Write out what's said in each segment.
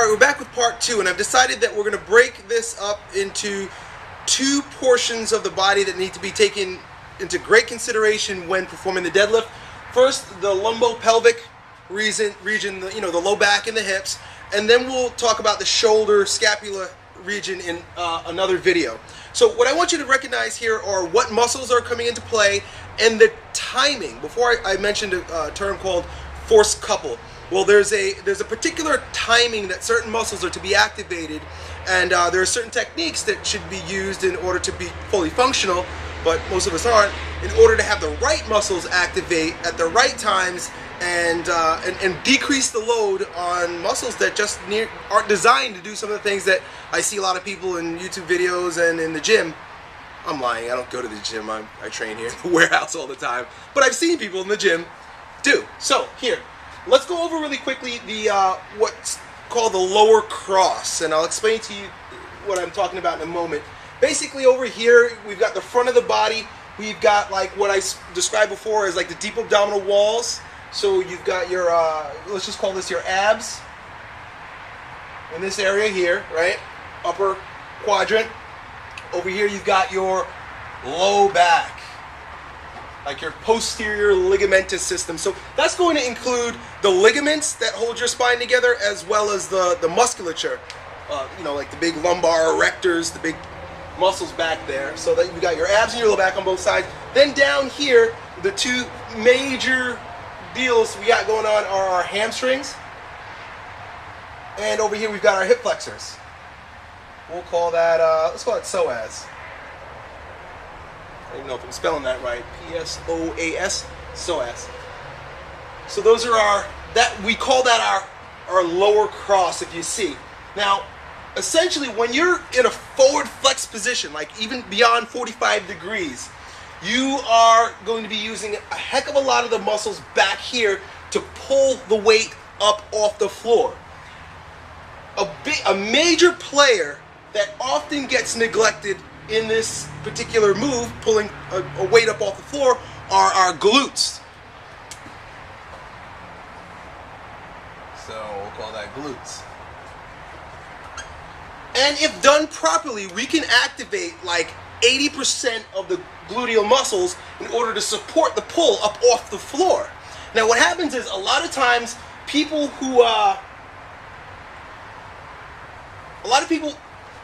Alright, we're back with part 2, and I've decided that we're going to break this up into 2 portions of the body that need to be taken into great consideration when performing the deadlift. First, the lumbopelvic region, the low back and the hips, and then we'll talk about the shoulder, scapula region in another video. So what I want you to recognize here are what muscles are coming into play and the timing. Before I mentioned a term called force couple. Well, there's a particular timing that certain muscles are to be activated, and there are certain techniques that should be used in order to be fully functional, but most of us aren't, in order to have the right muscles activate at the right times and decrease the load on muscles that just aren't designed to do some of the things that I see a lot of people in YouTube videos and in the gym. I'm lying, I don't go to the gym, I train here in the warehouse all the time, but I've seen people in the gym do. So, here. Let's go over really quickly the what's called the lower cross, and I'll explain to you what I'm talking about in a moment. Basically, over here, we've got the front of the body. We've got like what I described before as like the deep abdominal walls. So you've got your, let's just call this your abs in this area here, right? Upper quadrant. Over here, you've got your low back, like your posterior ligamentous system. So that's going to include the ligaments that hold your spine together, as well as the musculature, like the big lumbar erectors, the big muscles back there. So that you got your abs and your low back on both sides. Then down here, the 2 major deals we got going on are our hamstrings, and over here we've got our hip flexors. We'll call that, let's call it psoas. I don't even know if I'm spelling that right. P-S-O-A-S, psoas. So those are we call that our lower cross, if you see. Now, essentially, when you're in a forward flex position, like even beyond 45 degrees, you are going to be using a heck of a lot of the muscles back here to pull the weight up off the floor. A major player that often gets neglected in this particular move, pulling a weight up off the floor, are our glutes. So we'll call that glutes. And if done properly, we can activate like 80% of the gluteal muscles in order to support the pull up off the floor. Now what happens is, a lot of times people who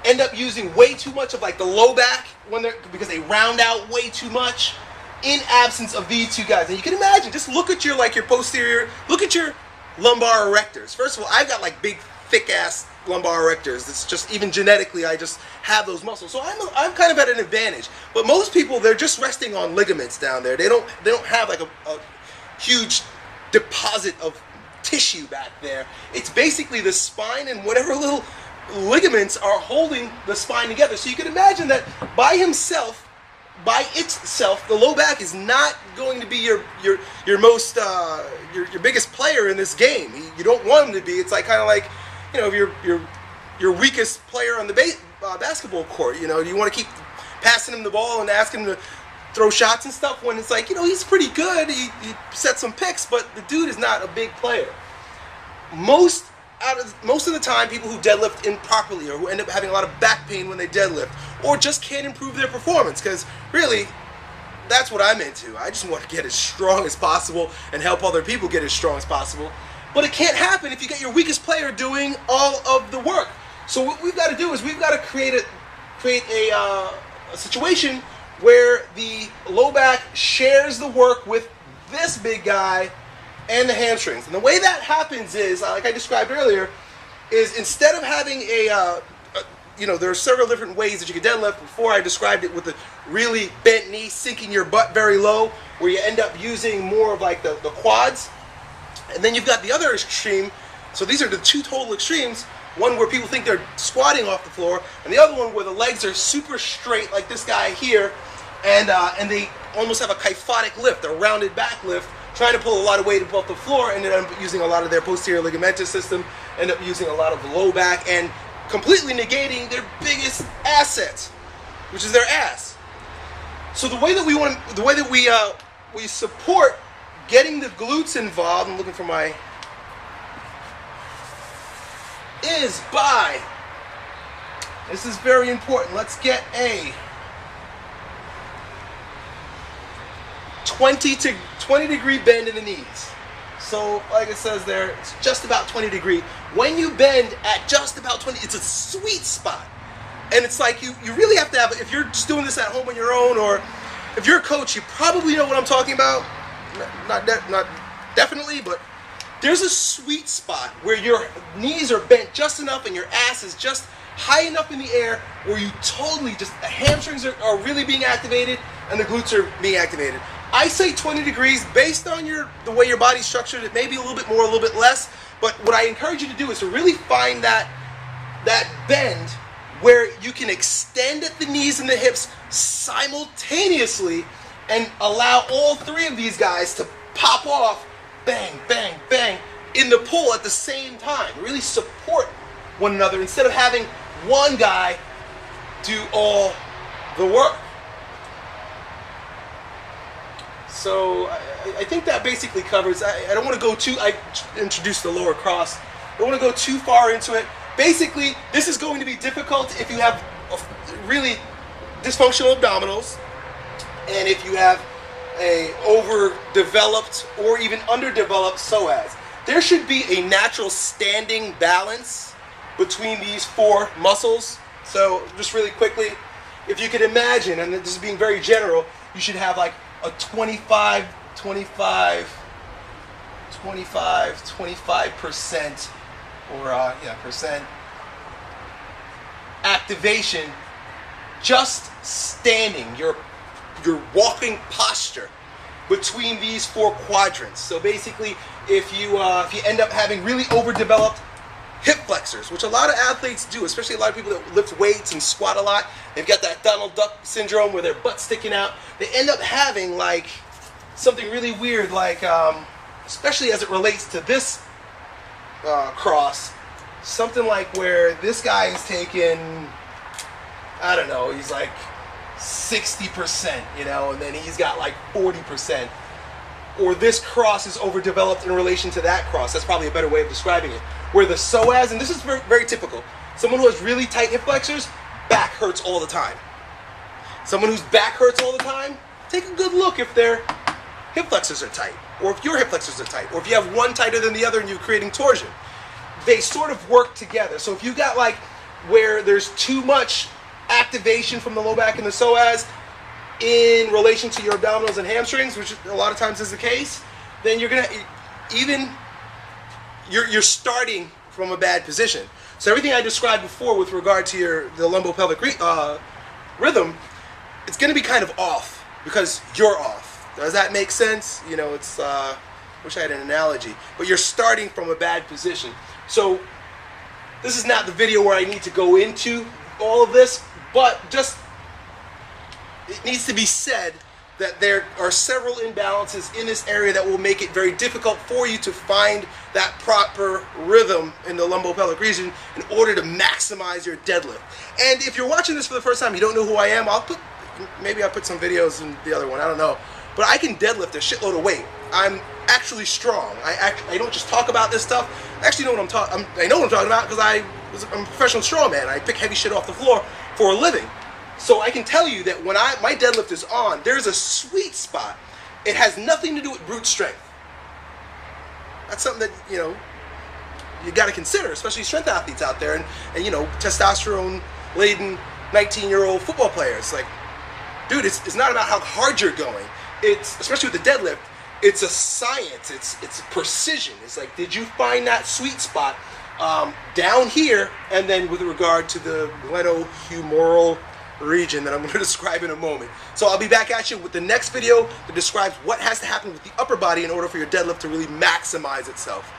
end up using way too much of like the low back because they round out way too much in absence of these 2 guys. And you can imagine, just look at your posterior, look at your lumbar erectors. First of all, I've got like big, thick ass lumbar erectors. It's just, even genetically, I just have those muscles. So I'm kind of at an advantage. But most people, they're just resting on ligaments down there. They don't have like a huge deposit of tissue back there. It's basically the spine and whatever little ligaments are holding the spine together. So you can imagine that by itself, the low back is not going to be your most your biggest player in this game. You don't want him to be. It's like kind of like, your weakest player on the basketball court. You want to keep passing him the ball and asking him to throw shots and stuff, when it's like, he's pretty good. He set some picks, but the dude is not a big player. Most of the time, people who deadlift improperly, or who end up having a lot of back pain when they deadlift, or just can't improve their performance, because really, that's what I'm into. I just want to get as strong as possible and help other people get as strong as possible. But it can't happen if you get your weakest player doing all of the work. So what we've got to do is we've got to create a situation where the low back shares the work with this big guy and the hamstrings. And the way that happens is, like I described earlier, is instead of having there are several different ways that you can deadlift. Before I described it with the really bent knee, sinking your butt very low, where you end up using more of like the quads. And then you've got the other extreme. So these are the 2 total extremes. One where people think they're squatting off the floor, and the other one where the legs are super straight, like this guy here, and they almost have a kyphotic lift, a rounded back lift, trying to pull a lot of weight above the floor, and end up using a lot of their posterior ligamentous system, end up using a lot of the low back, and completely negating their biggest assets, which is their ass. So the way that we support getting the glutes involved, I'm looking for my, is by, this is very important, let's get a 20 degree bend in the knees. So like it says there, it's just about 20 degree. When you bend at just about 20, it's a sweet spot. And it's like you really have to have, if you're just doing this at home on your own, or if you're a coach, you probably know what I'm talking about. Not definitely, but there's a sweet spot where your knees are bent just enough and your ass is just high enough in the air where you totally just, the hamstrings are really being activated and the glutes are being activated. I say 20 degrees based on the way your body's structured. It may be a little bit more, a little bit less, but what I encourage you to do is to really find that bend where you can extend at the knees and the hips simultaneously and allow all three of these guys to pop off, bang, bang, bang, in the pull at the same time. Really support one another instead of having one guy do all the work. So I think that basically covers, I don't want to go too, I introduced the lower cross. I don't want to go too far into it. Basically, this is going to be difficult if you have really dysfunctional abdominals and if you have a overdeveloped or even underdeveloped psoas. There should be a natural standing balance between these four muscles. So just really quickly, if you could imagine, and this is being very general, you should have like a 25% or percent activation just standing, your walking posture between these four quadrants. So basically, if you end up having really overdeveloped hip flexors, which a lot of athletes do, especially a lot of people that lift weights and squat a lot, they've got that Donald Duck syndrome where their butt's sticking out. They end up having like something really weird, like especially as it relates to this cross, something like where this guy is taking, I don't know, he's like 60%, and then he's got like 40%. Or this cross is overdeveloped in relation to that cross. That's probably a better way of describing it. Where the psoas, and this is very, very typical, someone who has really tight hip flexors, back hurts all the time. Someone whose back hurts all the time, take a good look if their hip flexors are tight, or if your hip flexors are tight, or if you have one tighter than the other and you're creating torsion. They sort of work together. So if you got like where there's too much activation from the low back and the psoas in relation to your abdominals and hamstrings, which a lot of times is the case, then you're gonna you're starting from a bad position. So everything I described before with regard to the lumbopelvic rhythm, it's gonna be kind of off because you're off. Does that make sense? It's wish I had an analogy, but you're starting from a bad position. So this is not the video where I need to go into all of this, but just it needs to be said that there are several imbalances in this area that will make it very difficult for you to find that proper rhythm in the lumbopelvic region in order to maximize your deadlift. And if you're watching this for the first time, you don't know who I am, maybe I'll put some videos in the other one, I don't know. But I can deadlift a shitload of weight. I'm actually strong. I don't just talk about this stuff. I actually know what I'm talking. I know what I'm talking about because I'm a professional strongman. I pick heavy shit off the floor for a living. So I can tell you that when my deadlift is on, there's a sweet spot. It has nothing to do with brute strength. That's something that you got to consider, especially strength athletes out there, and testosterone-laden 19-year-old football players. Like, dude, it's not about how hard you're going. It's, especially with the deadlift, it's a science. It's precision. It's like, did you find that sweet spot down here? And then with regard to the glenohumeral region that I'm going to describe in a moment. So I'll be back at you with the next video that describes what has to happen with the upper body in order for your deadlift to really maximize itself.